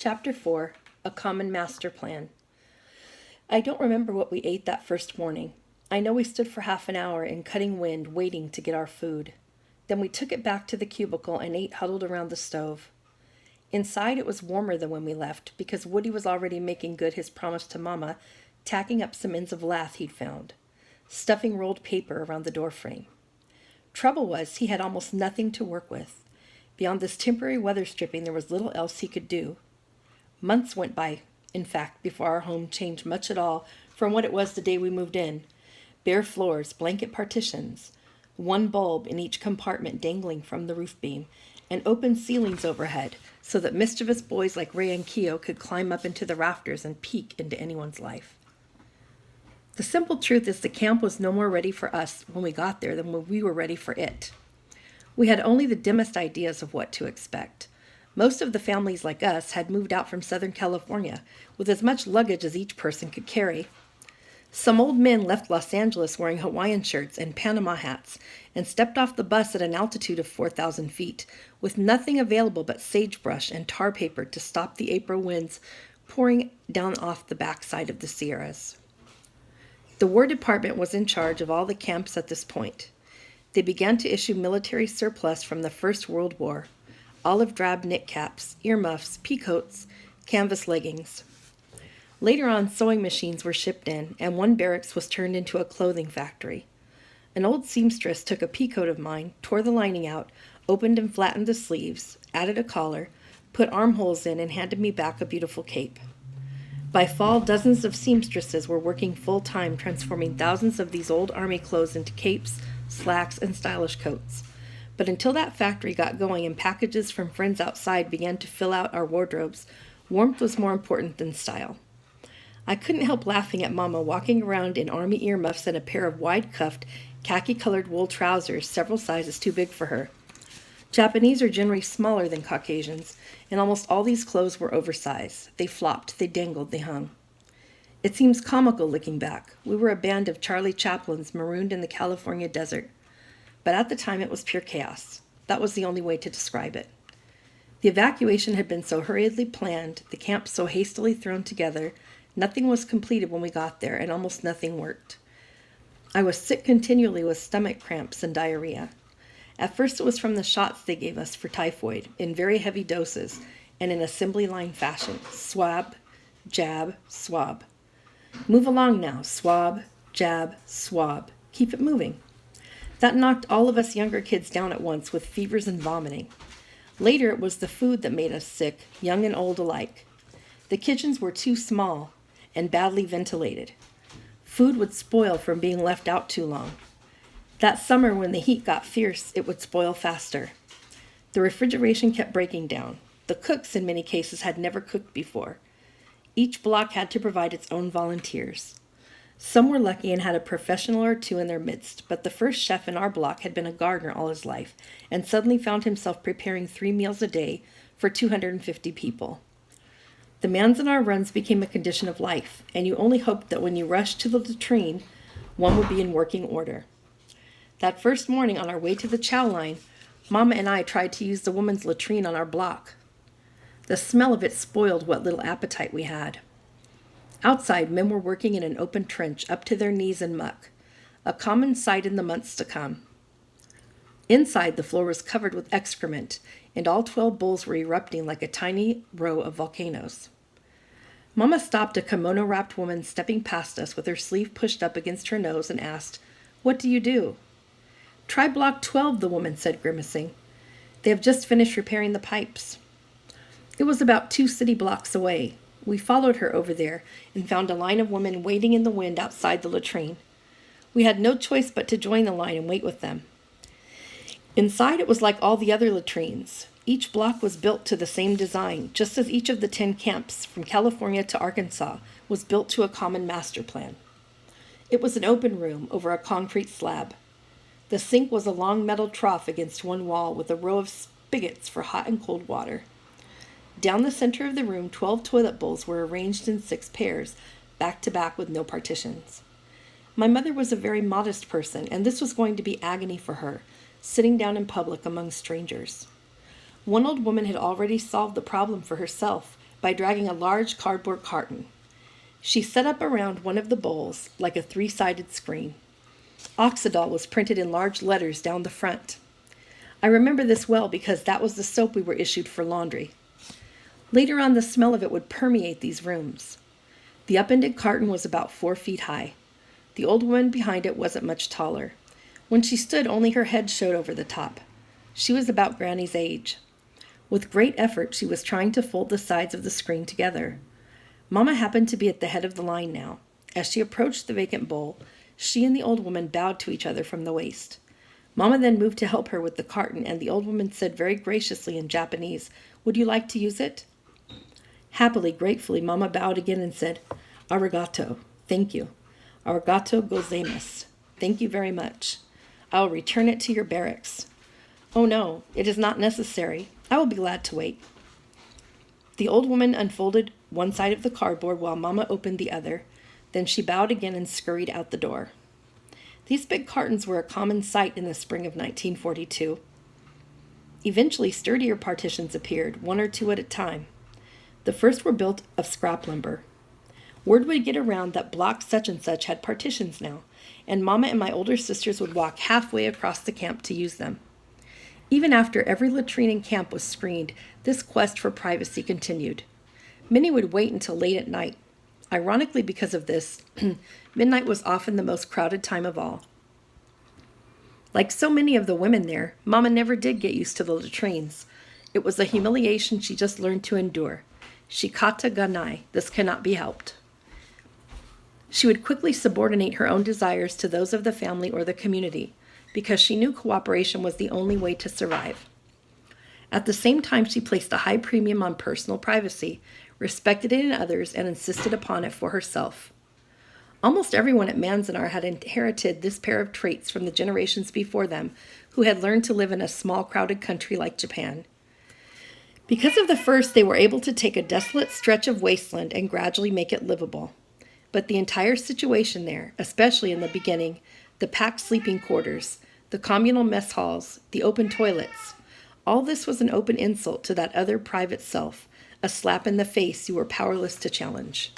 Chapter 4, A Common Master Plan. I don't remember what we ate that first morning. I know we stood for half an hour in cutting wind waiting to get our food. Then we took it back to the cubicle and ate huddled around the stove. Inside it was warmer than when we left because Woody was already making good his promise to Mama, tacking up some ends of lath he'd found, stuffing rolled paper around the doorframe. Trouble was he had almost nothing to work with. Beyond this temporary weather stripping there was little else he could do. Months went by, in fact, before our home changed much at all from what it was the day we moved in. Bare floors, blanket partitions, one bulb in each compartment dangling from the roof beam, and open ceilings overhead so that mischievous boys like Ray and Keo could climb up into the rafters and peek into anyone's life. The simple truth is the camp was no more ready for us when we got there than when we were ready for it. We had only the dimmest ideas of what to expect. Most of the families like us had moved out from Southern California with as much luggage as each person could carry. Some old men left Los Angeles wearing Hawaiian shirts and Panama hats and stepped off the bus at an altitude of 4,000 feet with nothing available but sagebrush and tar paper to stop the April winds pouring down off the backside of the Sierras. The War Department was in charge of all the camps at this point. They began to issue military surplus from the First World War. Olive drab knit caps, earmuffs, peacoats, canvas leggings. Later on, sewing machines were shipped in, and one barracks was turned into a clothing factory. An old seamstress took a peacoat of mine, tore the lining out, opened and flattened the sleeves, added a collar, put armholes in, and handed me back a beautiful cape. By fall, dozens of seamstresses were working full-time, transforming thousands of these old army clothes into capes, slacks, and stylish coats. But until that factory got going and packages from friends outside began to fill out our wardrobes, warmth was more important than style. I couldn't help laughing at Mama walking around in army earmuffs and a pair of wide-cuffed, khaki-colored wool trousers several sizes too big for her. Japanese are generally smaller than Caucasians, and almost all these clothes were oversized. They flopped, they dangled, they hung. It seems comical looking back. We were a band of Charlie Chaplins marooned in the California desert. But at the time it was pure chaos. That was the only way to describe it. The evacuation had been so hurriedly planned, the camp so hastily thrown together, nothing was completed when we got there, and almost nothing worked. I was sick continually with stomach cramps and diarrhea. At first it was from the shots they gave us for typhoid, in very heavy doses, and in assembly line fashion. Swab, jab, swab. Move along now. Swab, jab, swab. Keep it moving. That knocked all of us younger kids down at once with fevers and vomiting. Later it was the food that made us sick, young and old alike. The kitchens were too small and badly ventilated. Food would spoil from being left out too long. That summer when the heat got fierce, it would spoil faster. The refrigeration kept breaking down. The cooks, in many cases, had never cooked before. Each block had to provide its own volunteers. Some were lucky and had a professional or two in their midst, but the first chef in our block had been a gardener all his life and suddenly found himself preparing 3 meals a day for 250 people. The Manzanar runs became a condition of life, and you only hoped that when you rushed to the latrine, one would be in working order. That first morning on our way to the chow line, Mama and I tried to use the woman's latrine on our block. The smell of it spoiled what little appetite we had. Outside, men were working in an open trench up to their knees in muck, a common sight in the months to come. Inside, the floor was covered with excrement, and all 12 bowls were erupting like a tiny row of volcanoes. Mama stopped a kimono-wrapped woman stepping past us with her sleeve pushed up against her nose and asked, "What do you do?" "Try block 12, the woman said, grimacing. "They have just finished repairing the pipes." It was about 2 city blocks away. We followed her over there and found a line of women waiting in the wind outside the latrine. We had no choice but to join the line and wait with them. Inside it was like all the other latrines. Each block was built to the same design, just as each of the 10 camps from California to Arkansas was built to a common master plan. It was an open room over a concrete slab. The sink was a long metal trough against one wall with a row of spigots for hot and cold water. Down the center of the room, 12 toilet bowls were arranged in 6 pairs, back to back with no partitions. My mother was a very modest person, and this was going to be agony for her, sitting down in public among strangers. One old woman had already solved the problem for herself by dragging a large cardboard carton. She set up around one of the bowls like a three-sided screen. Oxidol was printed in large letters down the front. I remember this well because that was the soap we were issued for laundry. Later on, the smell of it would permeate these rooms. The upended carton was about 4 feet high. The old woman behind it wasn't much taller. When she stood, only her head showed over the top. She was about Granny's age. With great effort, she was trying to fold the sides of the screen together. Mama happened to be at the head of the line now. As she approached the vacant bowl, she and the old woman bowed to each other from the waist. Mama then moved to help her with the carton, and the old woman said very graciously in Japanese, "Would you like to use it?" Happily, gratefully, Mama bowed again and said, "Arigato, thank you. Arigato gozaimasu. Thank you very much. I will return it to your barracks." "Oh no, it is not necessary. I will be glad to wait." The old woman unfolded one side of the cardboard while Mama opened the other. Then she bowed again and scurried out the door. These big cartons were a common sight in the spring of 1942. Eventually, sturdier partitions appeared, 1 or 2 at a time. The first were built of scrap lumber. Word would get around that block such and such had partitions now, and Mama and my older sisters would walk halfway across the camp to use them. Even after every latrine in camp was screened, this quest for privacy continued. Many would wait until late at night. Ironically, because of this, midnight was often the most crowded time of all. Like so many of the women there, Mama never did get used to the latrines. It was a humiliation she just learned to endure. Shikata ga nai, this cannot be helped. She would quickly subordinate her own desires to those of the family or the community, because she knew cooperation was the only way to survive. At the same time, she placed a high premium on personal privacy, respected it in others, and insisted upon it for herself. Almost everyone at Manzanar had inherited this pair of traits from the generations before them who had learned to live in a small, crowded country like Japan. Because of the first, they were able to take a desolate stretch of wasteland and gradually make it livable. But the entire situation there, especially in the beginning, the packed sleeping quarters, the communal mess halls, the open toilets, all this was an open insult to that other private self, a slap in the face you were powerless to challenge.